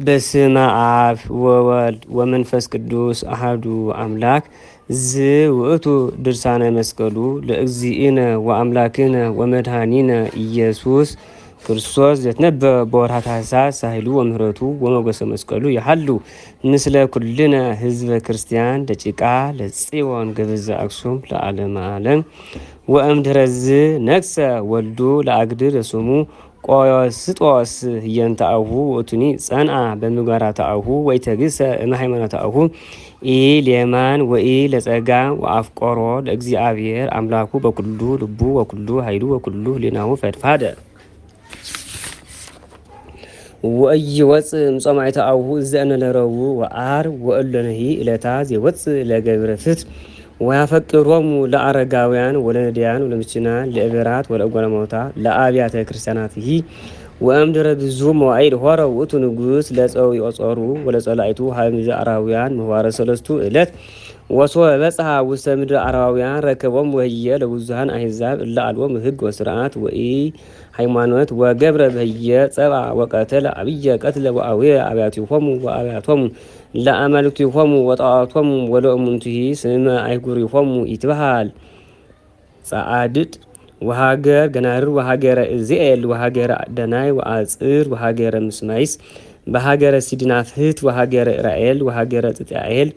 በስመ አብ ወወልድ ወመንፈስ ቅዱስ አሐዱ አምላክ ዝውእቱ ድርሳነ መስቀሉ ለእግዚእነ ወአምላክነ ወመድኃኒነ ኢየሱስ ክርስቶስ ዘትነበ በወርኃ ታኅሣሥ ሳህሉ ወምህረቱ ወሞገሰ መስቀሉ ያሐሉ ምስለ ኩልነ ህዝበ ክርስቲያን ደቂቃ ለጽዮን ገበዘ አክሱም ለዓለመ ዓለም ወእምድኅረዝ ነግሠ ወልዱ ለአግድር ስሙ ቆዮስጦስ ህየንተ አቡሁ ወእቱኒ ጸንዐ በምግባራተ አቡሁ ወኢተግሠ እምሃይማኖተ አቡሁ ኢሌማን ወኢለጸጋም ወአፍቆሮ ለእግዚአብሔር አምላኩ በኩሉ ልቡ ወኩሉ ኃይሉ ወኩሉ ሕሊናሁ ፈድፋደ ወኢይወፅእ እምጾማዕተ አቡሁ ዘእንበለረቡ ወዓርብ ወእሎንሂ ዕለታት ዘይወፅእ ለገብረ ፍትሕ ወያፈቅሮሙ ለአረጋውያን ወለነዳያን ወለምስኪናን ለእበራት ወለእጓለ እመሕያው ለአብያተ ክርስቲያናትሂ ወእምድኅረ ብዙ መዋዕል ሆረ ውእቱ ንጉሥ ለጸዊዖ ጾሩ ወለጸላእቱ ሀበ አራውያን ምህዋረ ሰለስቱ ዕለት ወሶበ በጽሐ ውስተ ምድረ አረማውያን ረከቦም ወህየ ለብዙኃን አሕዛብ እለ አልቦሙ ሕግ ወስርዓት ወኢሃይማኖት ወገብረ በህየ ጸብአ ወቀተለ አብየ ቀትለ ወአውየ አብያቲሆሙ ወአብያቶሙ ለአማልክቲሆሙ ወጣዖቶሙ ወለእሙንቱሂ ስመ አይጉሪሆሙ ይትበሃል ጸዓድድ ወሃገር ገናርር ወሃገረ እዝኤል ወሃገረ ደናይ ወአጽር ወሃገረ ምስማይስ በሃገረ ሲድናፍህት ወሃገረ ራኤል ወሃገረ ጥጥያኤል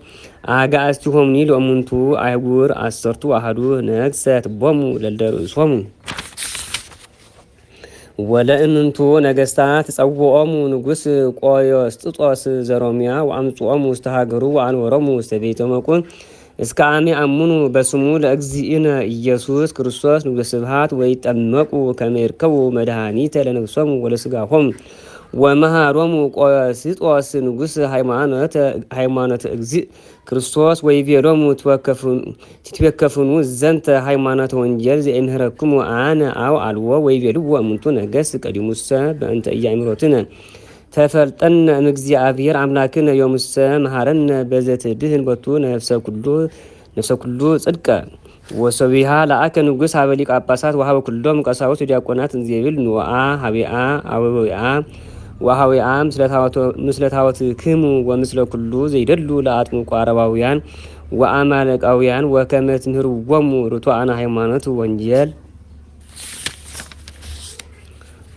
አጋእዝቲሆሙኒ ለእሙንቱ አይጉር አሰርቱ አሐዱ ነግሠት ቦሙ ለልደርእሶሙ ወለእምንቱ ነገሥታት ጸውዖሙ ንጉሥ ቆዮስጦስ ዘሮምያ ወአምጽኦሙ ውስተ ሀገሩ ወአንበሮሙ ውስተ ቤተ መቁን እስከ አመ ይአምኑ በስሙ ለእግዚእነ ኢየሱስ ክርስቶስ ንጉሠ ስብሐት ወይጠመቁ ከመ ይርከቡ መድኃኒተ ለነፍሶሙ ወለሥጋሆሙ ወመሃሮሙ ቆዮስጦስ ንጉሥ ሃይማኖተ እግዚእ ክርስቶስ ወይቤሎሙ ትትወከፍኑ ዘንተ ሃይማኖተ ወንጌል ዘእምሕረክሙ አነ አው አልቦ ወይቤልዎ እሙንቱ ነገሥት ቀዲሙሰ በእንተ ኢያእምሮትነ ተፈልጠነ እምእግዚአብሔር አምላክነ ዮሙሰ መሃረነ በዘትድህን ቦቱ ነፍሰ ኩሉ ጽድቀ ወሰቢሃ ለአከ ንጉሥ ሀበ ሊቃነ ጳጳሳት ወሀበ ኩሎም ቀሳውስት ወዲያቆናት እንዘይብል ንዋአ ሀቢአ አበዊአ ወሃዊአ ምስለ ታቦትክሙ ወምስለ ኩሉ ዘይደሉ ለአጥምቁ አረባውያን ወአማሌቃውያን ወከመ ትምህርዎሙ ርቱዓነ ሃይማኖት ወንጌል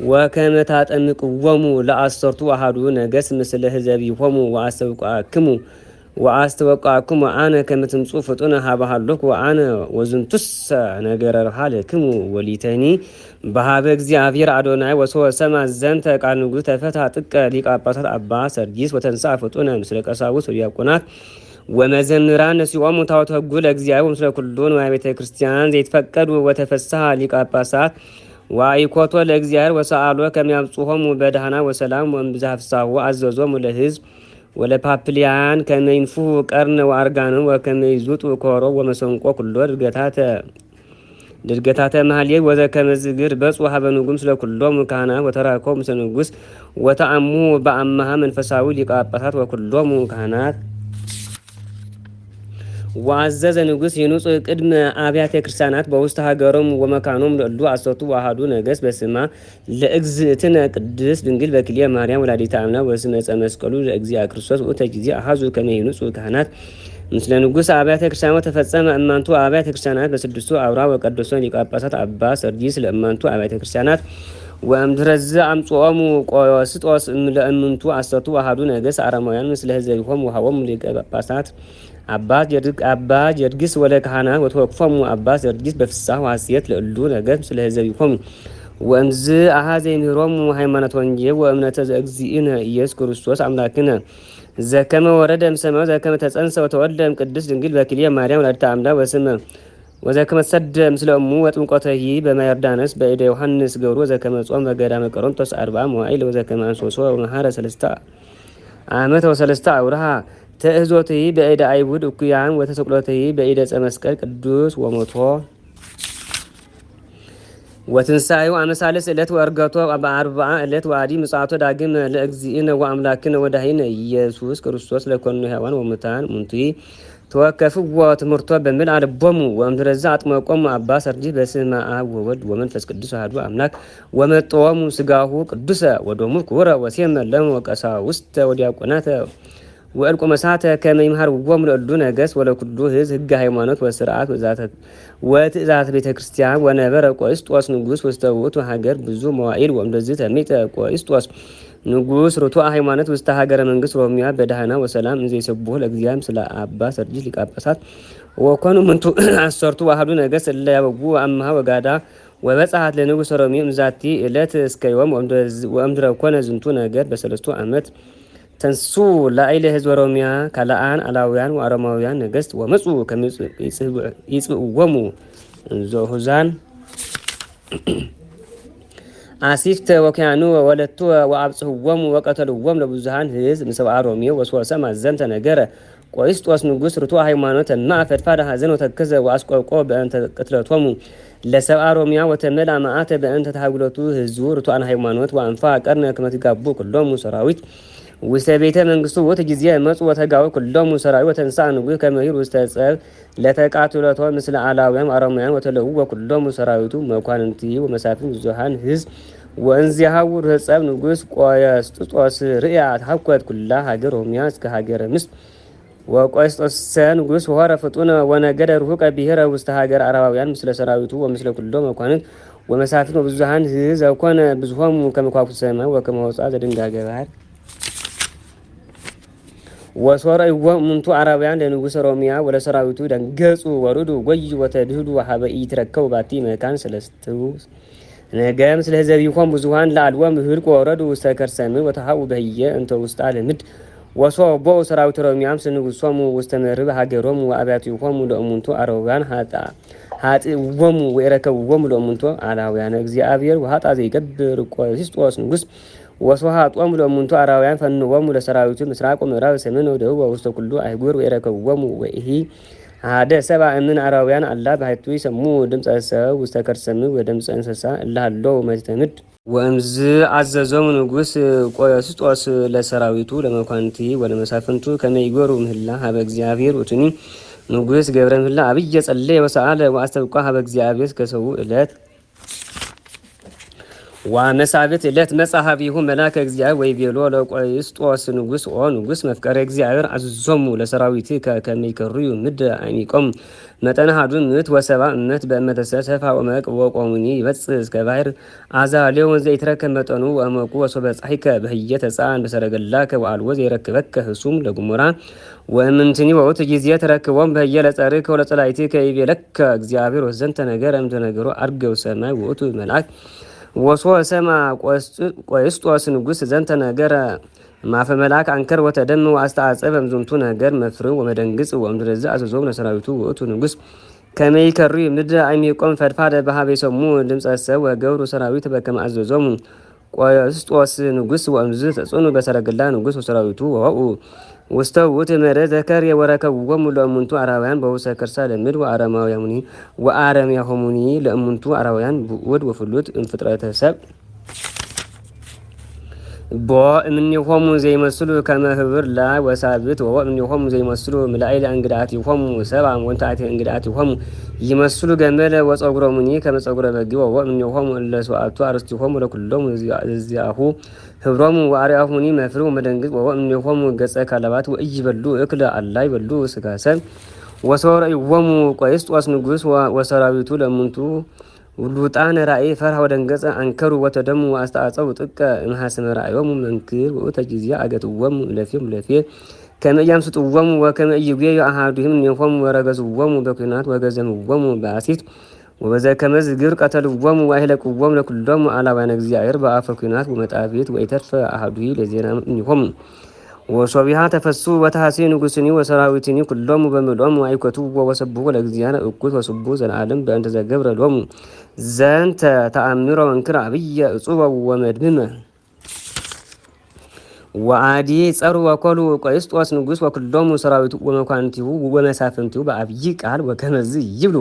ወከመ ታጠምቅዎሙ ለአሰርቱ አሐዱ ነገሥት ምስለ ሕዝቢሆሙ ወአስተበቅዓክሙ አነ ከመ ትምጽኡ ፍጡነ ሀበ ሀሎኩ አነ ወዝንቱሰ ነገረ ርሃልክሙ ወሊተኒ በሀበ እግዚአብሔር አዶናይ ወሶበ ሰምዐ ዘንተ ቃለ ንጉሥ ተፈትሐ ጥቀ ሊቀ ጳጳሳት አባ ሰርጊስ ወተንሥአ ፍጡነ ምስለ ቀሳውስት ወዲያቆናት ወመዘምራን ነሲኦሙ ታቦተ ሕጉ ለእግዚአብሔር ምስለ ኩሉ ንዋየ ቤተ ክርስቲያን ዘይትፈቀዱ ወተፈስሐ ሊቀ ጳጳሳት ወኢኮቶ ለእግዚአብሔር ወሰአሎ ከመ ያብጽሖሙ በደኅና ወሰላም ወእምብዝኃ ፍስሓሁ አዘዞሙ ለሕዝብ ወለፓፕልያን ከመ ይንፍሑ ቀርነ ወአርጋኖ ወከመ ይዙጡ ኮሮ ወመሰንቆ ኩሎ ድርገታተ መኃልየ ወዘከመ ዝግር በጽሑ ሀበ ንጉሥ ምስለ ኩሎሙ ካህናት ወተራክቦ ምስለ ንጉሥ ወተአምሁ በአምሃ መንፈሳዊ ሊቀ ጳጳሳት ወኩሎሙ ካህናት ወአዘዘ ንጉሥ ይኑጽእ ቅድመ አብያተ ክርስቲያናት በውስተ ሀገሮሙ ወመካኖሙ ለእሉ አሰርቱ ወአሐዱ ነገሥት በስማ ለእግዝእትነ ቅድስት ድንግል በክልኤ ማርያም ወላዲተ አምላክ ወስመ ዕፀ መስቀሉ ለእግዚአ ክርስቶስ ውእተ ጊዜ አሐዙ ከመ ይኑጽኡ ካህናት ምስለ ንጉሥ አብያተ ክርስቲያናት ተፈጸመ እማንቱ አብያተ ክርስቲያናት በስድስቱ አውራ ወቀደሶን ሊቀ ጳጳሳት አባ ሰርጊስ ለእማንቱ አብያተ ክርስቲያናት ወእምድኅረዝ አምጽኦሙ ቆዮስጦስ ለእሙንቱ አሰርቱ አሐዱ ነገሥት አረማውያን ምስለ ሕዝቢሆሙ ወሀቦሙ ሊቀ ጳጳሳት አባ ጀርጊስ ወለ ካህናት ወተወክፎሙ አባ ሰርጊስ በፍስሐ ወሐሴት ለእሉ ነገሥት ምስለ ሕዝቢሆሙ ወእምዝ አኀዘ ይምህሮሙ ሃይማኖተ ወንጌል ወእምነተ ዘእግዚእነ ኢየሱስ ክርስቶስ አምላክነ ዘከመ ወረደ እምሰማያት ዘከመ ተጸንሰ ወተወልደ እምቅድስት ድንግል በክልኤ ማርያም ወላዲተ አምላክ ወስመ ወዘከመ ተሰደ ምስለ እሙ ወጥምቀተሂ በማየ ዮርዳኖስ በእደ ዮሐንስ ገብሩ ወዘከመ ጾመ በገዳመ ቆሮንቶስ 40 መዋዕል ወዘከመ አንሶሶ ወመሃረ 3 ዓመተ ወሰለስተ አውርሃ ተእዞትሂ በእደ አይሁድ እኩያን ወተሰቅሎትሂ በእደ ዕፀ መስቀል ቅዱስ ወሞቶ ወትንሣኤሁ አመ ሣልስ ዕለት ወዕርገቶ በአርብዓ ዕለት ወአዲ ምጽአቶ ዳግም ለእግዚእነ ወአምላክነ ወዳሂነ ኢየሱስ ክርስቶስ ለኮኑ ሕያዋን ወሙታን ሙንቱይ ተወከፍዎ ትምህርቶ በምል አልቦሙ ወእምድረዛ አጥመቆሙ አባ ሰርጂ በስመ አብ ወወልድ ወመንፈስ ቅዱስ አሐዱ አምላክ ወመጠወሙ ስጋሁ ቅዱሰ ወደሙ ክቡረ ወሴመ ለም ወቀሳውስተ ወዲያቆናተ ወእልቆ መሳተ ከመ ይምሃርዎሙ ለእሉ ነገሥት ወለኩሉ ሕዝብ ሕገ ሃይማኖት ወስርዓት ወትእዛዛተ ቤተ ክርስቲያን ወነበረ ቆስጦስ ንጉሥ ውስተ ውእቱ ሀገር ብዙ መዋዕል ወእምድኅረ ተሚጠ ቆስጦስ ንጉሥ ርቱዐ ሃይማኖት ውስተ ሀገረ መንግስት ሮሚያ በደህና ወሰላም እንዘ ይሰብሖ ለእግዚአብሔር ስለ አባ ሰርጂስ ሊቀ ጳጳሳት ወኮኑ ምንቱ አሰርቱ አሐዱ ነገሥት እለ ያበዉ አምሃ ወጋዳ ወበጽሐት ለንጉሥ ሮሚ እምዛቲ ዕለት እስከ ዮም ወእምድኅረ ኮነ ዝንቱ ነገር በሰለስቱ ዓመት ተንሱ ላዕለ ህዝበ ሮሚያ ካልአን አላውያን ወአረማውያን ነገሥት ወመፁ ከመ ይጽብዕዎሙ ዘሁዛን አሲፍተ ወኪያኑ ወለቱ ወአብጽሕዎሙ ወቀተልዎሙ ለብዙኃን ሕዝብ እምሰብአ ሮሜ ወሶሰ ማዘንተ ነገረ ቆስጦስ ንጉሥ ርቱዐ ሃይማኖት እማ ፈድፋደ ሐዘን ወተከዘ ወአስቆቆ በእንተ ቅትለቶሙ ለሰብአ ሮሚያ ወተመልአ መዓተ በእንተ ተሃጉለቱ ህዝቡ ርቱዓን ሃይማኖት ወአንፋ ቀርነ ከመ ትጋቡ ኩሎሙ ሰራዊት ውስተ ቤተ መንግስቱ ወት ጊዜ መጹ ወተጋው ኩሎሙ ሰራዊት ወተንሳ ንጉሥ ከመ ይሁር ውስተ ጸብ ለተቃትለቶ ምስለ አላውያን አረማውያን ወተለዉ ወኩሎሙ ሰራዊቱ መኳንንቲ ወመሳፍንት ብዙኃን ህዝብ ወእንዚሃው ጸብ ንጉሥ ቆስጦስ ርእያ ተሐኰት ኩላ ሀገር ሮሚያ እስከ ሀገረ ምስጥ ወቆስጦስ ንጉሥ ሆረ ፍጡነ ወነገደ ርሁቀ ብሔረ ውስተ ሀገር አረባውያን ምስለ ሰራዊቱ ወምስለ ኩሎ መኳንንት ወመሳፍንት ወብዙኃን ህዝብ ዘኮነ ብዙሆሙ ከመ ከዋክብተ ሰማይ ወከመ ሆጻ ዘድንጋጌ ባሕር ወሶረይዎ እሙንቱ አረባውያን ለንጉሥ ሮሚያ ወለሰራዊቱ ደንገጹ ወርዱ ጎይ ወተድህዱ ሀበ ኢይትረከቡ ባቲ መካን ሰለስቱ ነገም ስለ ህዝቢሆሙ ብዙኃን ለአልወም ህልቆ ወረዱ ውስተ ከርሰ ምድር ወተሃቡ በህየ እንተ ውስጣ ለምድር ወሶቦ ሰራዊት ሮሚያም ስንጉሶሙ ውስተ ምዕራብ ሀገሮሙ ወአብያቲሆሙ ለእሙንቱ አረባውያን ሀጥእዎሙ ወይረከብዎሙ ለእሙንቱ አላውያን እግዚአብሔር ወሀጣ ዘይገብር ቆስጦስ ንጉሥ ወሶሃጦሙ ለእሙንቱ አረባውያን ፈንዎሙ ለሰራዊቱ ምስራቅ ወምዕራብ ሰሜን ወደቡብ ውስተ ኩሉ አህጉር ወይረከብዎሙ ወኢሂ አሐደ ሰብአ እምን አረባውያን አላ ባሕቱ ይሰሙ ድምፀ ሰብ ውስተ ከርሰ ምድር ወድምፀ እንስሳ እለ ሀሎሙ መትሕተ ምድር ወእምዝ አዘዞሙ ንጉሥ ቆስጦስ ለሰራዊቱ ለመኳንንቲ ወለመሳፍንቱ ከመ ይግበሩ ምህላ ሀበ እግዚአብሔር ውእቱኒ ንጉሥ ገብረ ምህላ አብየ ጸለየ ወሰአለ ወአስተብቋ ሀበ እግዚአብሔር እስከ ሰው ዕለት ወመሳብዕት ዕለት መጽሐፊሁ መልአከ እግዚአብሔር ወይቤሎ ለቆስጦስ ንጉሥ ኦ ንጉሥ መፍቀሬ እግዚአብሔር አዝዞሙ ለሰራዊትከ ከመ ይከርዩ ምድረ አዕሚቆሙ መጠነ አሐዱ ምዕት ወሰብአ እመት በእመተ ሰብአ ወመቅ ወቆሙኒ ይበጽሕ እስከ ባሕር አዛሌው ዘይትረከብ መጠኑ ወእመቁ ወሶበ ጻሒከ በህየ ተጻን በሰረገላከ ወአልቦ ዘይረክበከ ህሱም ለጉሙራ ወእምንትኒ ወውእቱ ጊዜ ተረክቦም በህየ ለጸርከ ወለጸላእቲከ ይቤለከ እግዚአብሔር ወዘንተ ነገረ እምትነግሮ አድርገው ሰማይ ውእቱ መልአክ ወሶ ሰማ ቆስጦስ ንጉሥ ዘንተ ነገረ ማፈ መልአክ አንከር ወተደም ወአስተዓጸበ እምዝንቱ ነገር መፍር ወመደንግጽ ወእምድኅረ አዘዞሙ ለሰራዊቱ ውእቱ ንጉሥ ከመ ይከርዩ ምድረ አዕሚቆሙ ፈድፋደ በሀበ ይሰሙ ድምፀ ሰብ ወገብሩ ሰራዊት በከመ አዘዞሙ ቆስጦስ ንጉሥ ወእምዝ ተጽዕኑ በሰረገላ ንጉሥ ወሰራዊቱ ወወኡ ውስተ ውእቱ መሬት ዘከርየ ወረከብዎሙ ለእሙንቱ አረባውያን በውስተ ከርሳ ለምድር ወአረማውያኑኒ ለእሙንቱ አረባውያን ብኡድ ወፍሉጥ እምፍጥረተ ሰብ ቦ እምኔሆሙ ዘይመስሉ ከመ ህብር ላይ ወሳብት ወቦ እምኔሆሙ ዘይመስሉ ምልአይለ እንግዳቲሆሙ ሰብአ ወንታዕተ እንግዳቲሆሙ ይመስሉ ገመለ ወጸጉሮሙኒ ከመ ጸጉረ በግ ወቦ እምኔሆሙ እለ ሰብአቱ አርስቲሆሙ ለኩሎሙ እዚአሁ ህብሮሙ ወአርአያሁኒ መፍር ወመደንግጽ ወቦ እምኔሆሙ ገጸ ካለባት ወኢይበሉ እክለ አላ ይበሉ ሥጋ ሰብ ወሶረይዎሙ ቆስጦስ ንጉሥ ወሰራዊቱ ለእሙንቱ ውሉጣነ ራእይ ፈርሃ ወደንገጸ አንከሩ ወተደሙ አስተዓጸው ጥቀ እምሐሰመ ራእዮሙ መንክር ወእተ ጊዜ አገትዎሙ ለፌ ከመ ያምስጥዎሙ ወከመ ኢይቤዩ አሐዱሂም እምኔሆሙ ወረገዝዎሙ በኩናት ወገዘምዎሙ በአሲት ወበዘከመ ዝግብር ቀተልዎሙ ወአህለቅዎሙ ለኩሎሙ አላውያነ እግዚአብሔር በአፈ ኩናት ወመጣቤት ወኢተርፈ አሐዱሂ ለዜና እምኔሆሙ ወሶቢሃ ተፈሱ ወተሐሴ ንጉሥኒ ወሰራዊትኒ ኩሎሙ በምሎሙ አይኮትዎ ወሰብሖ ለእግዚአብሔር እኩት ወስቡ ዘለዓለም በእንተ ዘገብረ ሎሙ ዘንተ ተአምሮ መንክር አብየ እጹበ ወመድምመ ወአዲ ጸሩ ወኮሉ ቆስጦስ ንጉሥ ወኩሎሙ ሰራዊቱ ወመኳንንቲሁ ወመሳፍንቲሁ በአብይ ቃል ወከመዝ ይብሉ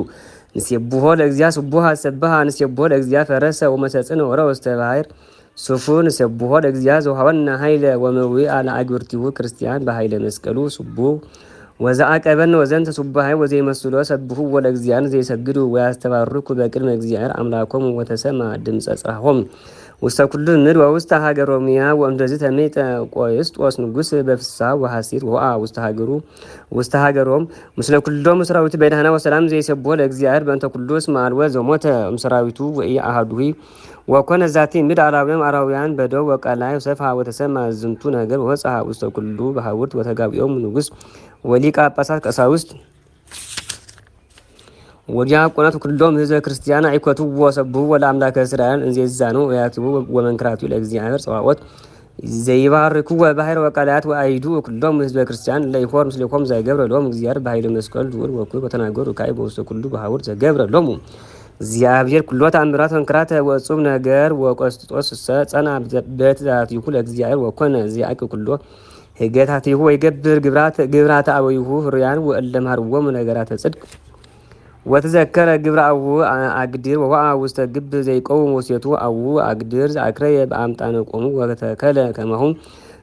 ንሴብሖ ለእግዚአብሔር ስቡሐ ሰብሐ ንሴብሖ ለእግዚአብሔር ፈረሰ ወመሰጽነ ወረ ውስተ ባሕር ሱፉን ሰብሖ ለእግዚአብሔር ዘወሀበነ ኃይለ ወመዊአ ለአግብርቲሁ ክርስቲያን በኃይለ መስቀሉ ስቡ ወዘአቀበነ ወዘንተ ሱባሃይ ወዘይመስሎ ሰብሑ ወለእግዚአብሔር ዘይሰግዱ ወያስተባርኩ በቅድመ እግዚአብሔር አምላኮሙ ወተሰማ ድምፀ ጽርሖሙ ውስተ ኩሉ ምድር ወውስተ ሀገረ ሮሚያ ወእምድኅረ ተሜጠ ቆስጦስ ንጉሥ በፍስሐ ወሐሴት ወአ ውስተ ሀገሮም ምስለ ኩሎሙ ሰራዊቱ በደህና ወሰላም ዘይሰብሖ ለእግዚአብሔር በእንተ ኩሉ እስመ አልቦ ዘሞተ እምሰራዊቱ ወኢአሐዱሂ ወኮነ ዛቲ ምድር አራውያን በደው ወቀላይ ሰፍሐ ወተሰማ ዝንቱ ነገር ወወፅአ ውስተ ኩሉ በሐውርት ወተጋቢኦሙ ንጉሥ ወሊቀ ጳጳሳት ቀሳውስት ወዲያቆናት ኩሎም ህዝበ ክርስቲያን አይኮቱ ወሰብሑ ወለአምላከ እስራኤል እንዘይዛኑ ወያክቡ ወመንክራቱ ለእግዚአብሔር ጸዋዖት ዘይባርኩ ወባሕር ወቀላያት ወአይዱ ኩሎም ህዝበ ክርስቲያን ለይሖር ምስሌኮም ዘገብረ ሎሙ እግዚአብሔር በኃይለ መስቀል ድውል ወኩል ወተናገሩ ካይ በውስተ ኩሉ በሐውርት ዘገብረ ሎሙ እግዚአብሔር ኩሎ ተአምራት ወንክራት ወጹም ነገር ወቆስጦስ ጸና በትእዛዛቲሁ ለእግዚአብሔር ወኮነ ዚአቅ ኩሎ ህገታቲሁ ወይገብር ግብራተ አበዊሁ ፍርያን ወእለምሃርዎሙ ነገራተ ጽድቅ ወተዘከረ ግብረ አቡ አግድር ወዋ ውስተ ግብ ዘይቆም ወሴቱ አቡ አግድር አክረየ በአምጣነ ቆሙ ወተከለ ከመሁም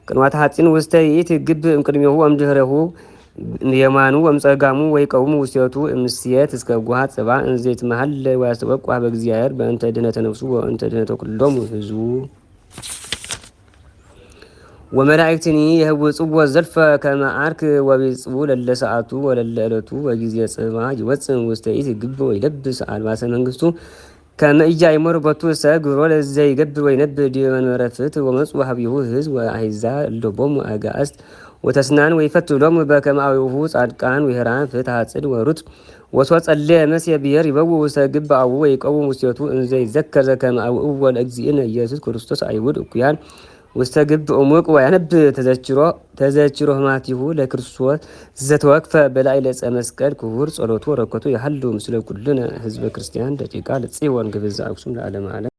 ቅንዋተ ሐጺን ውስተ ይእቲ ግብ እምቅድሜሁ ወእምድኅሬሁ የማኑ ወምጸጋሙ ወይቀውሙ ውስቴቱ እምስየት እስከ ጉሃት ጽባ እንዘይት መሃል ወያስተበቋ በእግዚአብሔር በእንተ ድኅነተ ነፍሱ ወእንተ ድኅነተ ኩሎሙ ህዝቡ ወመላእክትኒ የህውጽዎ ዘልፈ ከመ አርክ ወቢጽቡ ለለ ሰዓቱ ወለለ ዕለቱ ወጊዜ ጽባ ይወፅም ውስተ ይእቲ ግብ ወይለብስ አልባሰ መንግስቱ ከመ ኢያእመሩ ቦቱ ሰብ ግብሮ ለዘይገብር ወይነብር ዲበ መንበረ ፍትሕ ወመጽኡ ሀቢሁ ህዝብ ወአሕዛብ እለቦሙ አጋእዝት ወተስናን ወይፈትሎሙ በከመ አዊሁ ጻድቃን ወሄራን ፍትሐ ጽድቅ ወሩት ወሶጸልየ መስየ ብሔር ይበውእ ውስተ ግብ አቡሁ ወይቀውም ውስቴቱ እንዘ ይዘከር ዘከመ አውእዎ ለእግዚእነ ኢየሱስ ክርስቶስ አይሁድ እኩያን ውስተ ግብ እሙቅ ወያነብ ተዘችሮ ህማቲሁ ለክርስቶስ ዘተወክፈ በላዕለ ዕፀ መስቀል ክቡር ጸሎቱ ወረከቱ ያህሉ ምስለ ኩልነ ህዝበ ክርስቲያን ደቂቃ ለጽዮን ግብዝ አክሱም ለዓለመ ዓለም